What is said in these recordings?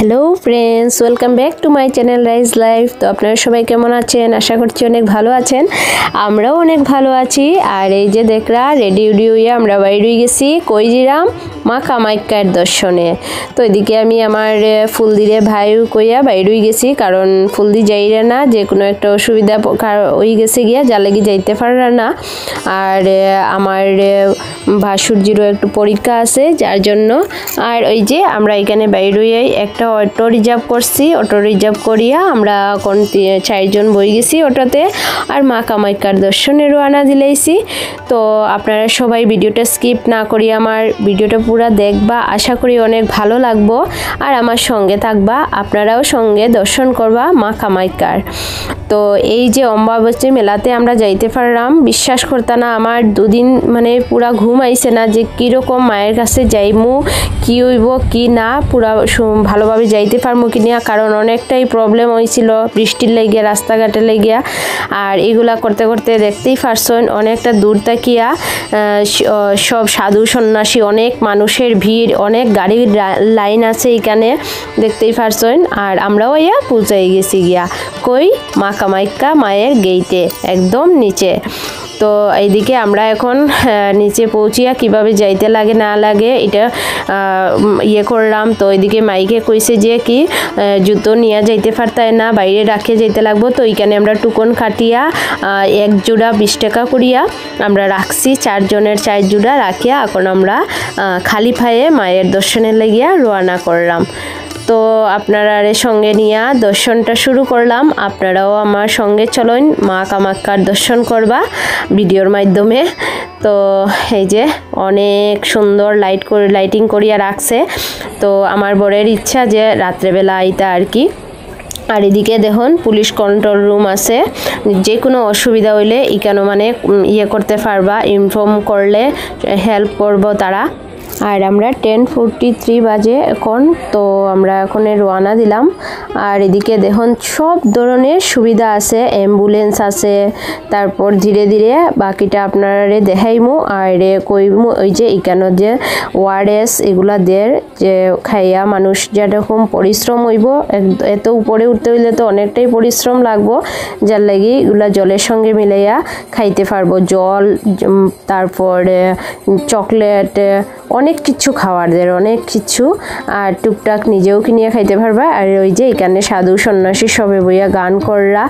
Hello friends, welcome back to my channel rise life. তো আপনারা সবাই কেমন আছেন? আশা করছি অনেক ভালো আছেন। আমরাও অনেক ভালো আছি। আর এই যে দেখরা রেডি উডি হইয়া আমরা বাইরে গেছি কইজিরাম মা কামাখ্যার দর্শনে। তো এদিকে আমি আমার ফুলদিরে ভাইও কইয়া বাইরে গেছি, কারণ ফুলদি যাইরে না, যে কোনো একটা অসুবিধা হয়ে গেছে গিয়া যার লাগি যাইতে পারে না। আর আমার ভাসুরজিরও একটু পরীক্ষা আছে যার জন্য। আর ওই যে আমরা এখানে বাইরে একটা অটো রিজার্ভ করছি, অটো রিজার্ভ করিয়া আমরা এখন 4 জন বই গেছি অটোতে, আর মা কামাখ্যার দর্শনে রওনা দিলেইছি। তো আপনারা সবাই ভিডিওটা স্কিপ না করি আমার ভিডিওটা পুরো দেখবা, আশা করি অনেক ভালো লাগবো। আর আমার সঙ্গে থাকবা, আপনারাও সঙ্গে দর্শন করবা মা কামাখ্যার। তো এই যে অম্বাবচী মেলাতে আমরা যাইতে পারলাম, বিশ্বাস করতে না আমার দুদিন মানে পুরা ঘুম আইছে না, যে কীরকম মায়ের কাছে যাইমু, কি হইব কি না, পুরা ভালোভাবে যাইতে পারবো কি না, কারণ অনেকটাই প্রবলেম হয়েছিল বৃষ্টির লেগিয়া, রাস্তাঘাটে লেগিয়া। আর এগুলা করতে করতে দেখতেই পারছেন অনেকটা দূর তাকিয়া সব সাধু সন্ন্যাসী, অনেক মানুষের ভিড়, অনেক গাড়ির লাইন আছে এখানে দেখতেই পারছেন। আর আমরাও ইয়া পৌঁছাই গেছি গিয়া কই মা কামাখ্যা মায়ের গেইটে একদম নিচে। তো এইদিকে আমরা এখন নিচে পৌঁছিয়া কিভাবে যাইতে লাগে না লাগে এটা ইয়ে করলাম। তো এইদিকে মাইকে কইছে যে কি জুতো নিয়ে যাইতে পারতাই না, বাইরে রাখিয়ে যাইতে লাগবো। তো এইখানে আমরা টুকন কাটিয়া 1 জোড়া 20 টাকা করিয়া আমরা রাখছি, 4 জনের 4 জোড়া রাখিয়া এখন আমরা খালি পায়ে মায়ের দর্শনের লাগিয়া রওনা করলাম। তো আপনারা সঙ্গে নিয়ে দর্শনটা শুরু করলাম। আপনারাও আমার সঙ্গে চলুন, মা কামাখ্যার দর্শন করবা ভিডিওর মাধ্যমে। তো এই যে অনেক সুন্দর লাইটিং করিয়া রাখছে। তো আমার বরের ইচ্ছা যে রাত্রেবেলা আইতা আর কি। আর এদিকে দেখুন পুলিশ কন্ট্রোল রুম আছে, যে কোনো অসুবিধা হইলে এখানে মানে ইয়ে করতে পারবা, ইনফর্ম করলে হেল্প করবো তারা। আর আমরা 10:43 বাজে এখন, তো আমরা এখন রওনা দিলাম। আর এদিকে দেখুন সব ধরনের সুবিধা আছে, অ্যাম্বুলেন্স আছে, তারপর ধীরে ধীরে বাকিটা আপনারা দেখাইমু। আর কইমু ওই যে এখানে যে ওয়ারেস এগুলা দের, যে খাইয়া মানুষ যেরকম পরিশ্রম হইব, এত উপরে উঠতে হইলে তো অনেকটাই পরিশ্রম লাগবো, যার লাগি এগুলা জলের সঙ্গে মিলাইয়া খাইতে পারবো। জল, তারপরে চকলেট, অনেক কিছু খাওয়ারদের, অনেক কিছু। আর টুকটাক নিজেও কিনিয়ে খাইতে পারবা। আর ওই যে এখানে সাধু সন্ন্যাসী সবে বইয়া গান কররা,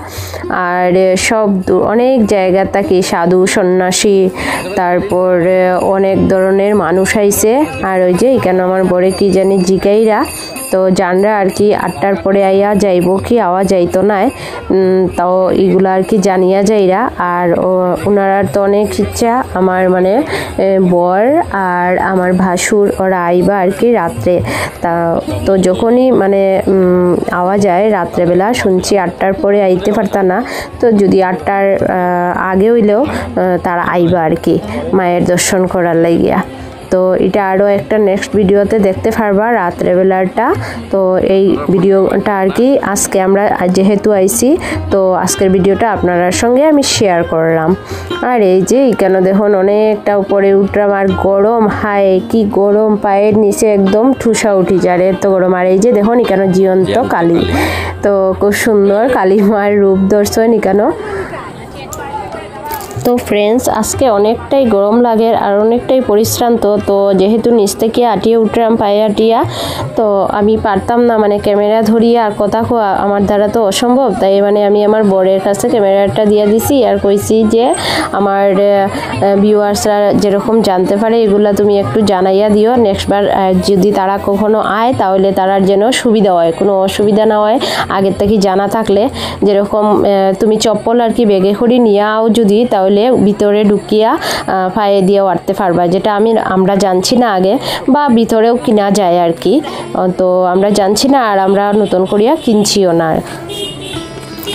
আর সব অনেক জায়গা থেকে সাধু সন্ন্যাসী, তারপর অনেক ধরনের মানুষ আইছে। আর ওই যে এখানে আমার বরে কি জানি জিগাইরা, তো জানরা আর কি 8টার পরে আইয়া যাইব কি আওয়া যাইতো না, তাও এগুলো আর কি জানিয়া যাইরা। আর ওনারা তো অনেক ইচ্ছা আমার মানে বর আর আমার ভাসুর ওরা আইবা আর কি রাত্রে। তো যখনই মানে আওয়া যায় রাত্রেবেলা, শুনছি 8টার পরে আইতে পারতা না, তো যদি 8টার আগে হইলেও তারা আইবা আর কি মায়ের দর্শন করার লাগিয়া। তো এটা আরও একটা নেক্সট ভিডিওতে দেখতে পারবা রাত্রেবেলাটা। তো এই ভিডিওটা আর কি আজকে আমরা যেহেতু আইছি, তো আজকের ভিডিওটা আপনার সঙ্গে আমি শেয়ার করলাম। আর এই যে এখানে দেখুন অনেকটা উপরে উঠলাম, আর গরম, হায় কি গরম, পায়ের নিচে একদম ঠুসা উঠি যায়, এত গরম। আর এই যে দেখুন এখানে জীবন্ত কালী, তো খুব সুন্দর কালী মার রূপ দর্শন এখানে। তো ফ্রেন্ডস আজকে অনেকটাই গরম লাগে আর অনেকটাই পরিশ্রান্ত। তো যেহেতু নিচ থেকে আটিয়ে উঠলাম পায়ে আটিয়া, তো আমি পারতাম না মানে ক্যামেরা ধরিয়া আর কথা কোয়া, আমার দ্বারা তো অসম্ভব। তাই মানে আমি আমার বরের কাছে ক্যামেরাটা দিয়ে দিছি আর কইছি যে আমার ভিউয়ার্সরা যেরকম জানতে পারে এগুলা তুমি একটু জানাইয়া দিও, নেক্সটবার যদি তারা কখনো আয় তাহলে তারার যেন সুবিধা হয়, কোনো অসুবিধা না হয় আগের থেকে জানা থাকলে। যেরকম তুমি চপ্পল আর কি ব্যাগে করে নিয়ে আও যদি, তাহলে ভিতরে ঢুকিয়া পায়ে দিয়ে উঠতে পারবা, যেটা আমরা জানছি না আগে, বা ভিতরেও কিনা যায় আর কি। তো আমরা জানছি না, আর আমরা নতুন করিয়া কিনছিও না।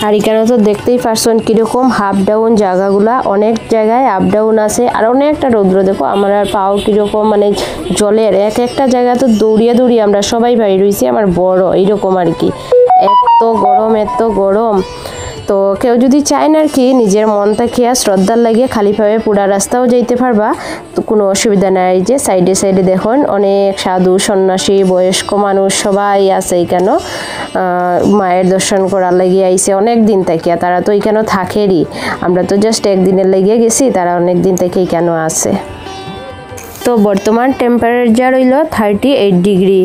আর এখানে তো দেখতেই পারছেন কীরকম হাফ ডাউন জায়গাগুলা, অনেক জায়গায় আপ ডাউন আছে। আর অনেকটা রৌদ্র, দেখো আমার আর পাও কীরকম মানে জলের একটা জায়গা তো দৌড়িয়ে দৌড়িয়ে আমরা সবাই বাইরে রয়েছি, আমার বড় এইরকম আর কি, এত গরম এত গরম। তো কেউ যদি চায় না আর কি নিজের মন থেকে শ্রদ্ধার লাগিয়ে খালিভাবে পুরা রাস্তাও যাইতে পারবা, তো কোনো অসুবিধা নাই। এই যে সাইডে সাইডে দেখুন অনেক সাধু সন্ন্যাসী বয়স্ক মানুষ সবাই আছে এখানে মায়ের দর্শন করার লাগিয়ে আইছে অনেক দিন থেকে। তারা তো এখানে থাকেরই, আমরা তো জাস্ট একদিনের লাগিয়ে গেছি, তারা অনেক দিন থেকে এখানে আছে। তো বর্তমান টেম্পারেচার হইল 38 ডিগ্রি,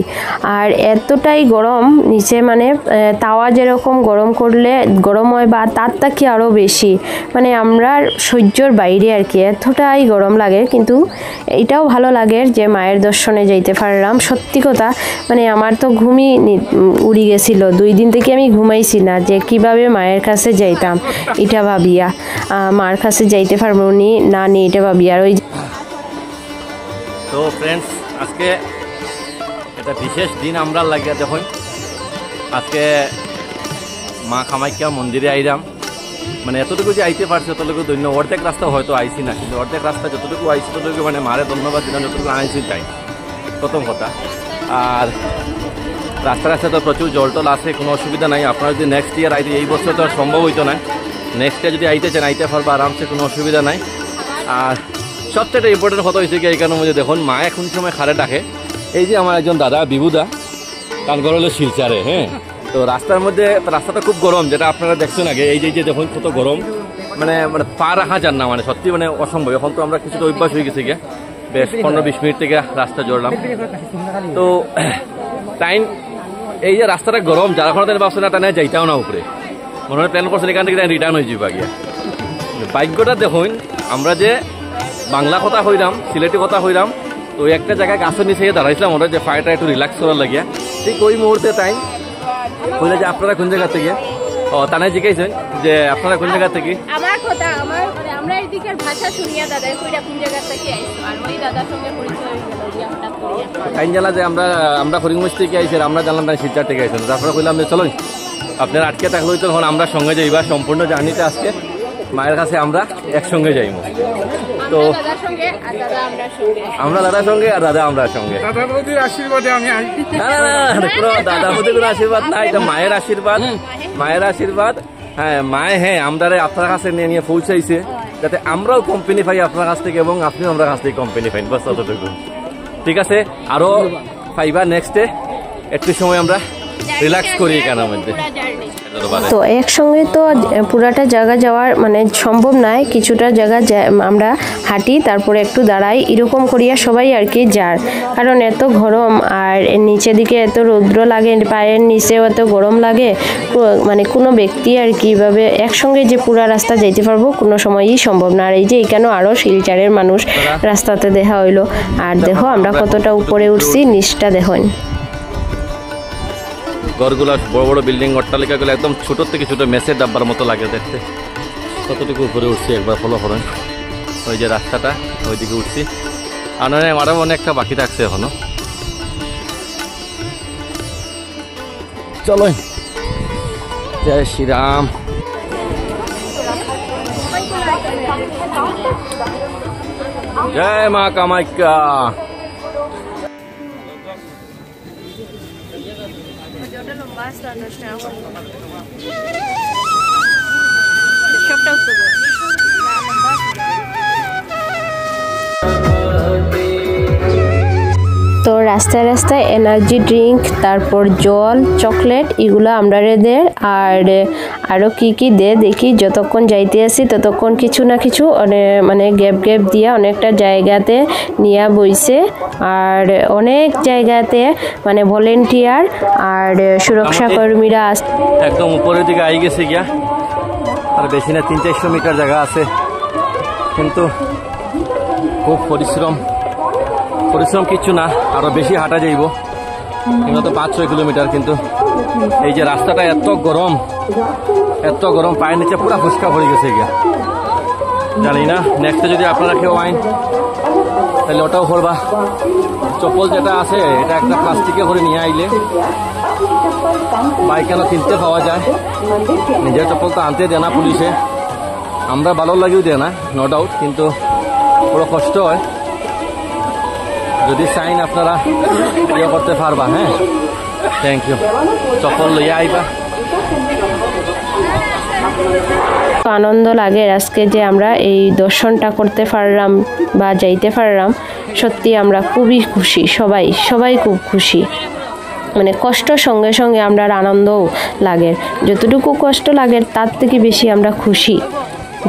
আর এতটাই গরম নিচে, মানে তাওয়া যেরকম গরম করলে গরম হয় বা তার থেকে আরও বেশি, মানে আমরা সহ্যর বাইরে আর কি, এতটাই গরম লাগে। কিন্তু এটাও ভালো লাগে যে মায়ের দর্শনে যাইতে পারলাম। সত্যি কথা, মানে আমার তো ঘুমই উড়ি গেছিল, 2 দিন থেকে আমি ঘুমাইছি না যে কিভাবে মায়ের কাছে যাইতাম এটা ভাবিয়া, মার কাছে যাইতে পারবো না নি এটা ভাবিয়া। আর ওই তো ফ্রেন্ডস, আজকে এটা বিশেষ দিন আমরা লাগিয়া দেখুন। আজকে মা কামাখ্যা মন্দিরে আইলাম, মানে এতটুকু যে আইতে পারছি ততটুকু ধন্য। অর্ধেক রাস্তা হয়তো আইছি না, কিন্তু অর্ধেক রাস্তা যতটুকু আইছি ততটুকু মানে মারে ধন্যবাদ দিলাম, যতটুকু আইছি তাই প্রথম কথা। আর রাস্তা রাস্তায় তো প্রচুর জল টল আছে, কোনো অসুবিধা নাই। আপনারা যদি নেক্সট ইয়ার আইতে, এই বছর তো আর সম্ভব হইতো না, নেক্সট ইয়ার যদি আইতে চান আইতে পারবো আরামসে, কোনো অসুবিধা নাই। আর সবচেয়ে ইম্পর্টেন্ট কথা হয়েছে কি, এইখানের মধ্যে দেখুন মা এখন সময় খারে ডাকে। এই যে আমার একজন দাদা বিভুদা, তার ঘর হলো শিলচারে। হ্যাঁ, তো রাস্তার মধ্যে রাস্তাটা খুব গরম, যেটা আপনারা দেখছেন আগে। এই যে দেখুন কত গরম, মানে মানে পা রাখা যান না, মানে সত্যি মানে অসম্ভব। এখন তো আমরা কিছুটা অভ্যাস হয়ে গেছি গিয়ে, বেশ 15-20 মিনিট থেকে রাস্তা জড়লাম। তো টাইম এই যে রাস্তাটা গরম, যারা কোনো দিন ভাবছে না তা নিয়ে যাইতাও না উপরে, মনে হয় প্ল্যান করছেন এখান থেকে রিটার্ন হয়ে যাবা গিয়া। ভাগ্যটা দেখুন, আমরা যে বাংলা কথা হইলাম, সিলেটি কথা হইলাম, তো একটা জায়গায় গাছের নিচে দাঁড়াইছিলাম ওরা, যে ফায়ারটা একটু রিল্যাক্স করার লাগিয়া। ঠিক ওই মুহূর্তে টাইম বলে যে আপনারা কোন জায়গা থেকে, ও তানাই জিজ্ঞাসেন যে আপনারা কোন জায়গা থেকে। আমার কথা আমরা এদিকের ভাষা শুনিয়া দাদা কইরা কোন জায়গা থেকে আইছো, আর ওই দাদার সঙ্গে পরিচয় হয়ে গেল যে হঠাৎ করে টাইম জানা যে আমরা ফরিংগঞ্জ থেকে আইছি, আমরা জানলাম তাই শিলচর থেকে আইছেন। তারপরে কইলাম যে চলো আপনারা আটকে থাকলে হইতো, তখন আমরা সঙ্গে যাইবা সম্পূর্ণ জার্নিতে। আজকে মায়ের কাছে আমরা একসঙ্গে যাইব। তো আমরা দাদার সঙ্গে আর দাদা আমরা সঙ্গে। না দাদা বৌদির কোনো আশীর্বাদ নাই, এটা মায়ের আশীর্বাদ, মায়ের আশীর্বাদ। হ্যাঁ মায়ে, হ্যাঁ আমরা আপনার কাছে নিয়ে পৌঁছাইছে, যাতে আমরাও কোম্পানি পাই আপনার কাছ থেকে এবং আপনিও আমরা কাছ থেকে কোম্পানি পাই, বাস ততটুকু। ঠিক আছে, আরো পাইবা নেক্সটে। একটু সময় আমরা রিল্যাক্স করি এখানের মধ্যে। তো একসঙ্গে তো পুরাটা জায়গা যাওয়ার মানে সম্ভব নয়, কিছুটা জায়গা আমরা হাঁটি, তারপরে একটু দাঁড়াই, এরকম করিয়া সবাই আর কি যার। কারণ এত গরম, আর নিচের দিকে এত রৌদ্র লাগে, পায়ের নিচেও এত গরম লাগে, মানে কোনো ব্যক্তি আর কিভাবে একসঙ্গে যে পুরা রাস্তা যাইতে পারবো কোনো সময়ই সম্ভব না। আর এই যে এখানেও আরও শিলচরের মানুষ রাস্তাতে দেখা হইলো। আর দেখো আমরা কতটা উপরে উঠছি, নিচটা দেখুন। ঘরগুলা বড় বড় বিল্ডিং, অট্টালিকাগুলো একদম ছোট থেকে ছোট মেসের ডাব্বার মতো লাগে দেখতে। কতটুকু উপরে উঠছি একবার ফলো করেন। ওই যে রাস্তাটা ওইদিকে উঠছি, আর আরও অনেকটা বাকি থাকছে এখনো। চলো, জয় শ্রীরাম। জয় মা কামাখ্যা। তো রাস্তায় রাস্তায় এনার্জি ড্রিঙ্ক, তারপর জল, চকলেট এগুলো আমরা দের। আর আরও কি দে দেখি, যতক্ষণ যাইতে আসি ততক্ষণ কিছু না কিছু মানে গ্যাপ দিয়া অনেকটা জায়গাতে নিয়ে বইছে। আর অনেক জায়গাতে মানে ভলেন্টিয়ার আর সুরক্ষা কর্মীরা একদম উপরের দিকে আই গেছে গিয়া। আর বেশি না 300-400 মিটার জায়গা আছে, কিন্তু খুব পরিশ্রম কিছু না, আরো বেশি হাঁটা যাইব, এগুলো তো 5-6 কিলোমিটার। কিন্তু এই যে রাস্তাটা এত গরম, পায়ের নিচে পুরা ফুসকা পড়ে গেছে গিয়া। জানি না নেক্সটে যদি আপনারা কেউ আইন তাহলে ওটাও করবা। চপ্পল যেটা আছে এটা একটা প্লাস্টিকে করে নিয়ে আইলে বাইক কেন কিনতে পাওয়া যায়। নিজের চপ্পল তো আনতে দেয় না পুলিশে, আমরা ভালো লাগেও দেয় না, নো ডাউট, কিন্তু বড় কষ্ট হয়। যদি চাইন আপনারা ইয়ে করতে পারবা। হ্যাঁ, থ্যাংক ইউ। চপ্পল লইয়া আইবা। আনন্দ লাগে আজকে যে আমরা এই দর্শনটা করতে পারলাম বা যাইতে পারলাম। সত্যি আমরা খুবই খুশি, সবাই খুব খুশি। মানে কষ্টর সঙ্গে সঙ্গে আমরা আনন্দও লাগে, যতটুকু কষ্ট লাগে তার থেকে বেশি আমরা খুশি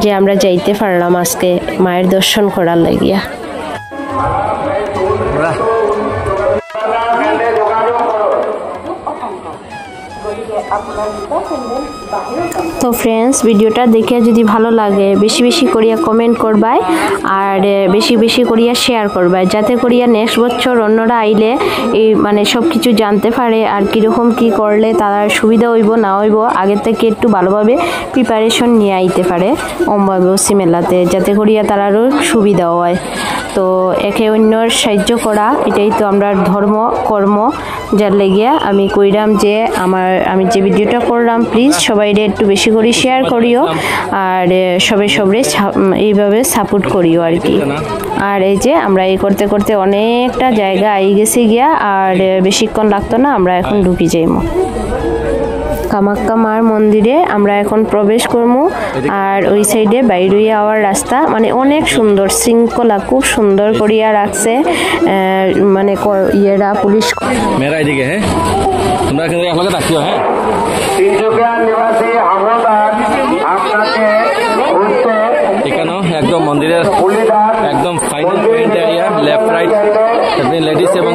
যে আমরা যাইতে পারলাম আজকে মায়ের দর্শন করার লাগিয়া। তো ফ্রেন্ডস, ভিডিওটা দেখে যদি ভালো লাগে বেশি বেশি করিয়া কমেন্ট করবাই আর বেশি বেশি করিয়া শেয়ার করবাই, যাতে করিয়া নেক্সট বছর অন্যরা আইলে এই মানে সব কিছু জানতে পারে আর কীরকম কি করলে তারা সুবিধা হইব না হইব আগের থেকে একটু ভালোভাবে প্রিপারেশন নিয়ে আইতে পারে অম্বাবসী মেলাতে, যাতে করিয়া তারারও সুবিধা হয়। তো একে অন্যর সাহায্য করা এটাই তো আমরা ধর্ম কর্ম, যার লেগিয়া আমি কইরাম যে আমি যে ভিডিওটা করলাম প্লিজ সবাই একটু বেশি করে শেয়ার করিও আর সবাই এইভাবে সাপোর্ট করিও আর কি। আর এই যে আমরা এই করতে করতে অনেকটা জায়গা আই গেছি গিয়া, আর বেশিক্ষণ লাগতো না, আমরা এখন ঢুকি যাইমো কামাখ্যা মার মন্দিরে। আমরা এখন প্রবেশ করবো আর ওই সাইডে বাইরে যাওয়ার রাস্তা মানে অনেক সুন্দর শৃঙ্খলা, খুব সুন্দর করিয়া রাখছে মানে ইয়েরা পুলিশ। মেরা এদিকে হ্যাঁ, তোমরা কিন্তু আমাকে ডাকিও হ্যাঁ। এখানেও একদম মন্দিরের একদম final point area, left right ladies এবং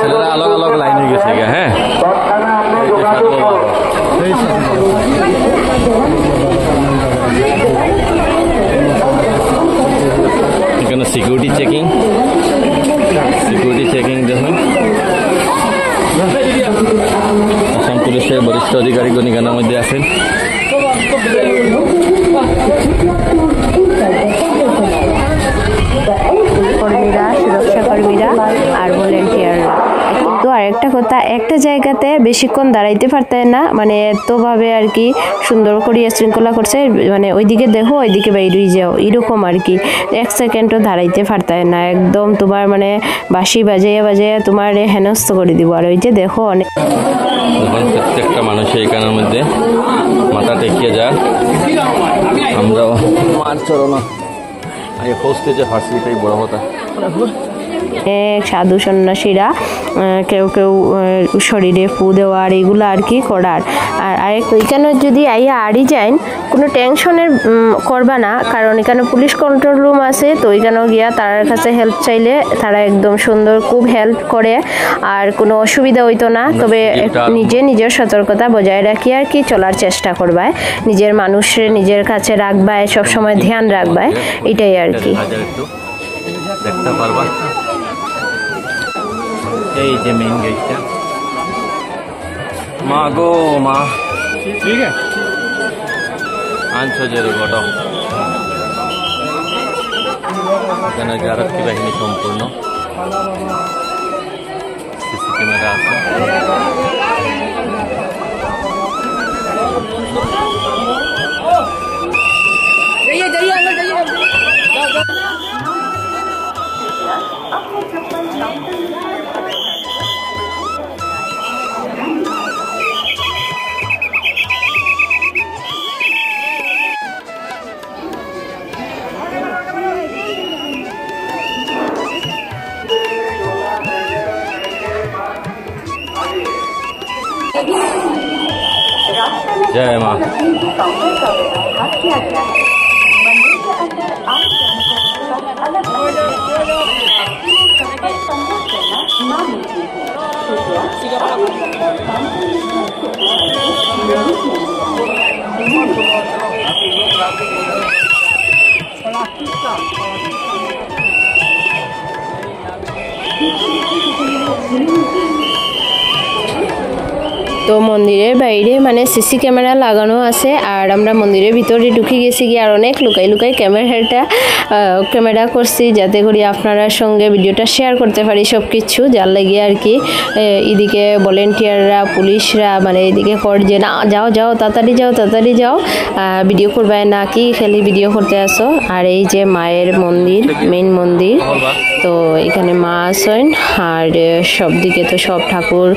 ছেলেরা আলাদা আলাদা লাইন হয়ে গেছে হ্যাঁ। এখানে সিকিউরিটি চেকিং দেখুন, আসাম পুলিশের বরিষ্ঠ আধিকারিকগণ এখানের মধ্যে আছেন। কর্মীরা, সুরক্ষা কর্মীরা আর ভলেন্টিয়াররা। কিন্তু আরেকটা কথা, একটা জায়গাতে বেশিক্ষণ দাঁড়াইতে পারতে না, মানে এতভাবে আর কি সুন্দর করিয়া শৃঙ্খলা করছে, মানে ওইদিকে দেখো ওইদিকে বাইরেই যাও এরকম আর কি, এক সেকেন্ডও দাঁড়াইতে পারতে না, একদম তোমার মানে বাঁশি বাজাইয়া তোমার হেনস্থ করে দিব। আর ওই যে দেখো অনেক প্রত্যেকটা মানুষের এখানের মধ্যে মাথা টেকিয়ে যায়। আমরাও মার চরণ পৌঁছতে যে ফার্সি, এটাই বড় কথা। সাধু সন্ন্যাসীরা কেউ শরীরে ফু দেওয়ার এগুলো আর কি করার। আর আরেক ওইখানে যদি আইয়া আড়ি যান কোনো টেনশনের করবা না, কারণ এখানে পুলিশ কন্ট্রোল রুম আছে, তো ওইখানেও গিয়া তার কাছে হেল্প চাইলে তারা একদম সুন্দর খুব হেল্প করে আর কোনো অসুবিধা হইতো না। তবে নিজের সতর্কতা বজায় রাখি আর কি চলার চেষ্টা করবায়, নিজের মানুষের নিজের কাছে রাখবায়, সবসময় ধ্যান রাখবায়, এটাই আর কি। দেখতে পারবা এই যে মেইন গেটটা। মা গো মা, ঠিক আছে আনছো যে গোটা এখানে আরক্ষী বাহিনী সম্পূর্ণ, সিসি ক্যামেরা আছে। जय माँ। তো মন্দিরের বাইরে মানে সিসি ক্যামেরা লাগানো আছে, আর আমরা মন্দিরের ভিতরে ঢুকে গেছি গিয়ে আর অনেক লুকাই ক্যামেরা করছি, যাতে করে আপনারা সঙ্গে ভিডিওটা শেয়ার করতে পারি সব কিছু, যার লাগিয়ে আর কি। এদিকে ভলেন্টিয়াররা পুলিশরা মানে এদিকে কর যে না যাও তাড়াতাড়ি যাও ভিডিও করবে না কি খালি ভিডিও করতে আসো। আর এই যে মায়ের মন্দির, মেইন মন্দির, তো এখানে মা আছেন আর সব দিকে তো সব ঠাকুর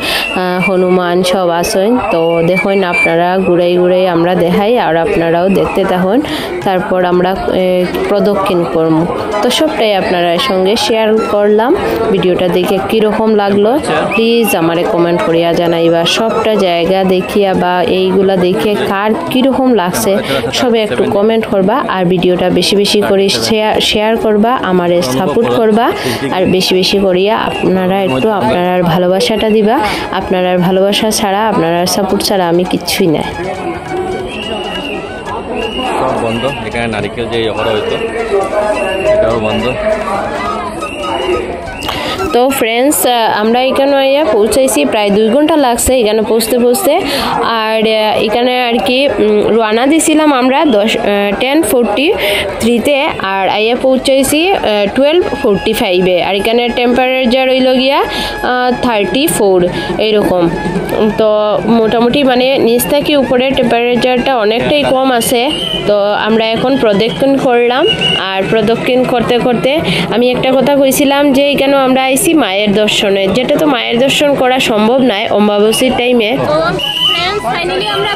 হনুমান সব আসেন। তো দেখুন আপনারা ঘুরাই ঘুরাই আমরা দেখাই আর আপনারাও দেখতে থাকুন। তারপর আমরা প্রদক্ষিণ করব। তো সবটাই আপনারা সঙ্গে শেয়ার করলাম। ভিডিওটা দেখে কীরকম লাগলো প্লিজ আমারে কমেন্ট করিয়া জানাইবা। সবটা জায়গা দেখিয়া বা এইগুলা দেখে কার কীরকম লাগছে সবে একটু কমেন্ট করবা আর ভিডিওটা বেশি বেশি করে শেয়ার করবা, আমারে সাপোর্ট করবা আর বেশি বেশি করিয়া আপনারা একটু আপনার ভালোবাসাটা দিবা। আপনার ভালোবাসা ছাড়া আপনার সাপোর্ট ছাড়া আমি কিচ্ছুই নাই। সব বন্ধ, এখানে নারিকেল যে করা হইতো এটাও বন্ধ। তো ফ্রেন্ডস আমরা এখানে আইয়া পৌঁছাইছি, প্রায় 2 ঘন্টা লাগছে এখানে পৌঁছতে। আর এখানে আর কি রওনা দিছিলাম আমরা 10:43-তে আর আইয়া পৌঁছাইছি 12:45-এ। আর এখানে টেম্পারেচার হইল গিয়া 34 এইরকম। তো মোটামুটি মানে নিচ থেকে উপরে টেম্পারেচারটা অনেকটাই কম আছে। তো আমরা এখন প্রদক্ষিণ করলাম আর প্রদক্ষিণ করতে করতে আমি একটা কথা কইছিলাম যে এখানে আমরা আইছি মায়ের দর্শনে, যেটা তো মায়ের দর্শন করা সম্ভব নয় অমাবস্যার টাইমে। তো ফ্রেন্ডস ফাইনালি আমরা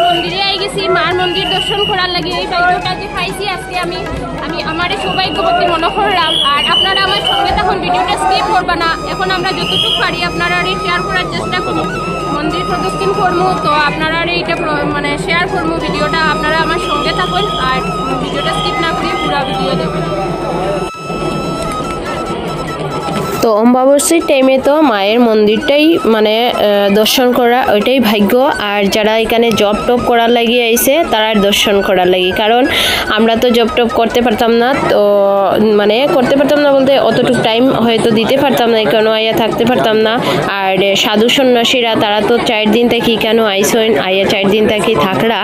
মন্দিরে আই গেছি, মার মন্দির দর্শন করার লাগে। এই ভাগ্যটা যে পাইছি আজকে আমি আমার সৌভাগ্যবতী মনে করলাম। আর আপনারা আমার সঙ্গে তখন ভিডিওটা স্কিপ করবা না। এখন আমরা যতটুকু পারি আপনারা শেয়ার করার চেষ্টা করবো, মন্দির প্রদক্ষিণ করবো। তো আপনারা এইটা মানে শেয়ার করবো ভিডিওটা, আপনারা আমার সঙ্গে থাকুন আর ভিডিওটা স্কিপ না করে পুরো ভিডিও দেখুন। তো অমাবস্যার টাইমে তো মায়ের মন্দিরটাই মানে দর্শন করা ওইটাই ভাগ্য। আর যারা এখানে জব টপ করার লাগিয়ে আইছে তারা দর্শন করার লাগি, কারণ আমরা তো জব টপ করতে পারতাম না। তো মানে করতে পারতাম না বলতে অতটুকু টাইম হয়তো দিতে পারতাম না, এখানে আইয়া থাকতে পারতাম না। আর সাধু সন্ন্যাসীরা তারা তো 4 দিন থেকে কেন আইসেন, আইয়া 4 দিন থেকে থাকরা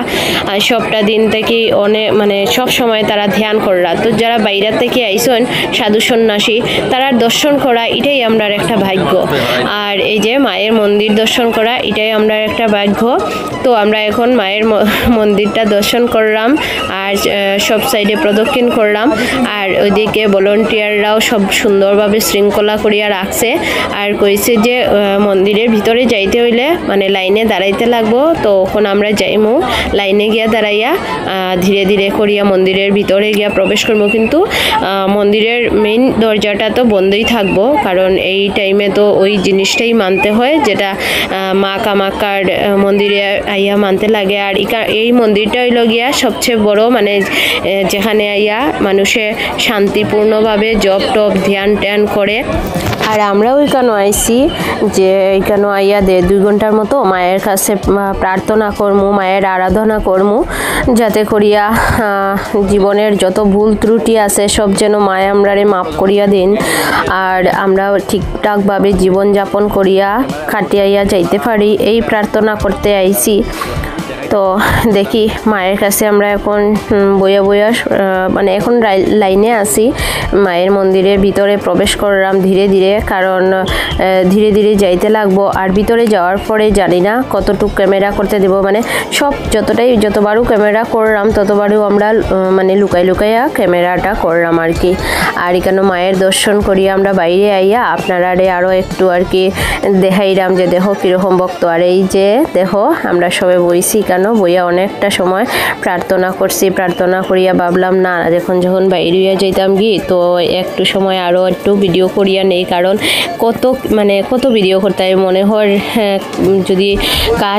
আর সবটা দিন থেকে অনেক মানে সব সময় তারা ধ্যান কররা। তো যারা বাইরে থেকে আইসেন সাধু সন্ন্যাসী তারা দর্শন করা এটাই আমরা একটা ভাগ্য। আর এই যে মায়ের মন্দির দর্শন করা এটাই আমরা একটা ভাগ্য। তো আমরা এখন মায়ের মন্দিরটা দর্শন করলাম আর সব সাইডে প্রদক্ষিণ করলাম। আর ওইদিকে ভলান্টিয়াররাও সব সুন্দরভাবে শৃঙ্খলা করিয়া রাখছে আর কইছে যে মন্দিরের ভিতরে যাইতে হইলে মানে লাইনে দাঁড়াইতে লাগবো। তো ওখানে আমরা যাইমু, লাইনে গিয়া দাঁড়াইয়া ধীরে ধীরে করিয়া মন্দিরের ভিতরে গিয়া প্রবেশ করবো। কিন্তু মন্দিরের মেইন দরজাটা তো বন্ধই থাকবো, কারণ এই টাইমে তো ওই জিনিসটাই মানতে হয় যেটা মা কামাখ্যার মন্দিরে আইয়া মানতে লাগে। আর এই মন্দিরটা হইল গিয়া সবচেয়ে বড়, মানে যেখানে আইয়া মানুষে শান্তিপূর্ণভাবে জপ টপ ধ্যান ট্যান করে। আর আমরাও এখানে আইছি যে এখানে আইয়া 2 ঘন্টার মতো মায়ের কাছে প্রার্থনা করমু, মায়ের আরাধনা করমু, যাতে করিয়া জীবনের যত ভুল ত্রুটি আছে সব যেন মায়ে আমরারে মাফ করিয়া দিন আর আমরা ঠিকঠাকভাবে জীবনযাপন করিয়া কাটিয়াইয়া যাইতে পারি, এই প্রার্থনা করতে আইছি। তো দেখি মায়ের কাছে আমরা এখন বইয়া মানে এখন লাইনে আছি, মায়ের মন্দিরের ভিতরে প্রবেশ করলাম ধীরে ধীরে, কারণ ধীরে ধীরে যাইতে লাগবো। আর ভিতরে যাওয়ার পরে জানি না কতটুকু ক্যামেরা করতে দেব, মানে সব যতবারও ক্যামেরা করলাম ততবারও আমরা মানে লুকাইয়া ক্যামেরাটা করলাম আর কি। আর এখানে মায়ের দর্শন করিয়া আমরা বাইরে আইয়া আপনারা আরও একটু আর কি দেখাইলাম যে দেখো কীরকম ভক্ত। আর এই যে দেখো আমরা সবাই বইছি কেন বইয়া অনেকটা সময় প্রার্থনা করছি, প্রার্থনা করিয়া ভাবলাম না যখন বাইরে যাইতাম গিয়ে তো একটু সময় আরও একটু ভিডিও করিয়া নেই, কারণ কত ভিডিও করতে হয় মনে হয় যদি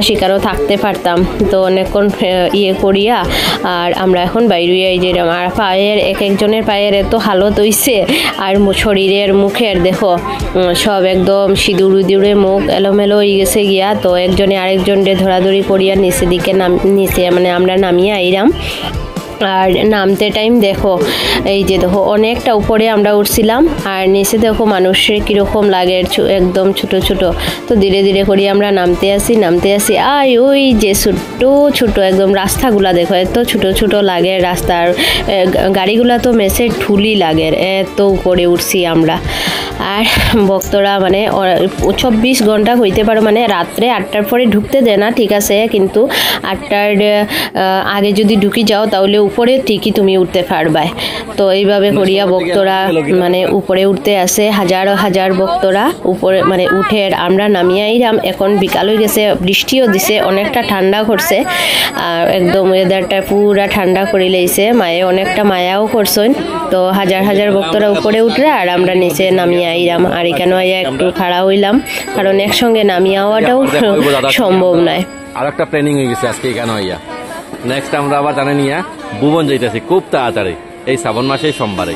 শিকারও থাকতে পারতাম তো অনেকক্ষণ করিয়া। আর আমরা এখন বাইরে যে আমার পায়ের একজনের পায়ের এত হালত হইছে আর শরীরের মুখের দেখো সব একদম সিঁদুরে মুখ এলোমেলো হয়ে গেছে গিয়া। তো একজনে আরেকজনকে ধরাধরি করিয়া নিচে দিকে নিচে মানে আমরা নামিয়ে আইলাম। আর নামতে টাইম দেখো এই যে দেখো অনেকটা উপরে আমরা উঠছিলাম আর নিচে দেখো মানুষের কীরকম লাগে একদম ছোট। তো ধীরে ধীরে করে আমরা নামতে আসি ওই যে ছোট একদম রাস্তাগুলা দেখো এত ছোট লাগে রাস্তার, গাড়িগুলা তো মেসের ঠুলি লাগে, এত উপরে উঠছি আমরা। আর ভক্তরা মানে 24 ঘন্টা হইতে পারো, মানে রাত্রে 8টার পরে ঢুকতে দেয় না ঠিক আছে, কিন্তু 8টার আগে যদি ঢুকি যাও তাহলে উপরে ঠিকই তুমি উঠতে পারবা। তো এইভাবে করিয়া ভক্তরা মানে উপরে উঠতে আসে, হাজার হাজার ভক্তরা উপরে মানে উঠে। আমরা নামিয়ে আইলাম, এখন বিকাল হয়ে গেছে, বৃষ্টিও দিছে, অনেকটা ঠান্ডা করছে, আর একদম ওয়েদারটা পুরা ঠান্ডা করে লইছে। মায়ে অনেকটা মায়াও করছেন। তো হাজার হাজার ভক্তরা উপরে উঠলে আর আমরা নিচে নামিয়ে আইলাম। আর এখানে আইয়া একটু খাড়া হইলাম, কারণ একসঙ্গে নামিয়ে আওয়াটাও সম্ভব নয়। আর একটা প্ল্যানিং হয়ে গেছে আজকে এখানে হইয়া। নেক্সট আমরা আবার জানে নিয়ে ভুবন যাইতেছি খুব তাড়াতাড়ি, এই শ্রাবণ মাসেই সোমবারে।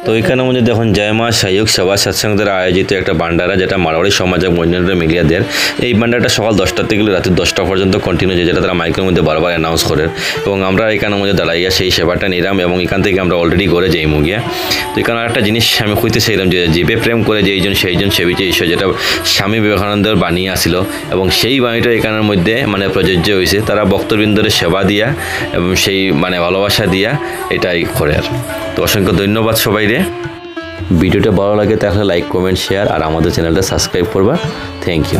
তো এখানে মধ্যে দেখুন জয় মা সায়ক সভা সৎসঙ্গ দ্বারা আয়োজিত একটা ভান্ডারা, যেটা মারোয়াড়ি সমাজ এবং অন্যান্য মিডিয়াদের। এই ভান্ডারটা সকাল 10টা থেকে রাতে 10টা পর্যন্ত কন্টিনিউ, যেটা তারা মাইকের মধ্যে বারবার অ্যানাউন্স করে। এবং আমরা এখানের মধ্যে দাঁড়াইয়া সেই সেবাটা নিলাম, এবং এখান থেকে আমরা অলরেডি ঘরে যাই মুগিয়া। তো এখানে একটা জিনিস আমি কইতে চাইলাম, যে জীবে প্রেম করে যেইজন সেইজন সেবিছে ঈশ্বর, যেটা স্বামী বিবেকানন্দের বাণী আসিল, এবং সেই বাণীটা এখানের মধ্যে মানে প্রযোজ্য হয়েছে। তারা ভক্তবৃন্দরে সেবা দিয়া এবং সেই মানে ভালোবাসা দিয়া এটাই করে। আর তো অসংখ্য ধন্যবাদ সবাই রে। ভিডিওটা ভালো লাগে তাহলে লাইক, কমেন্ট, শেয়ার আর আমাদের চ্যানেলটা সাবস্ক্রাইব করবা। Thank you.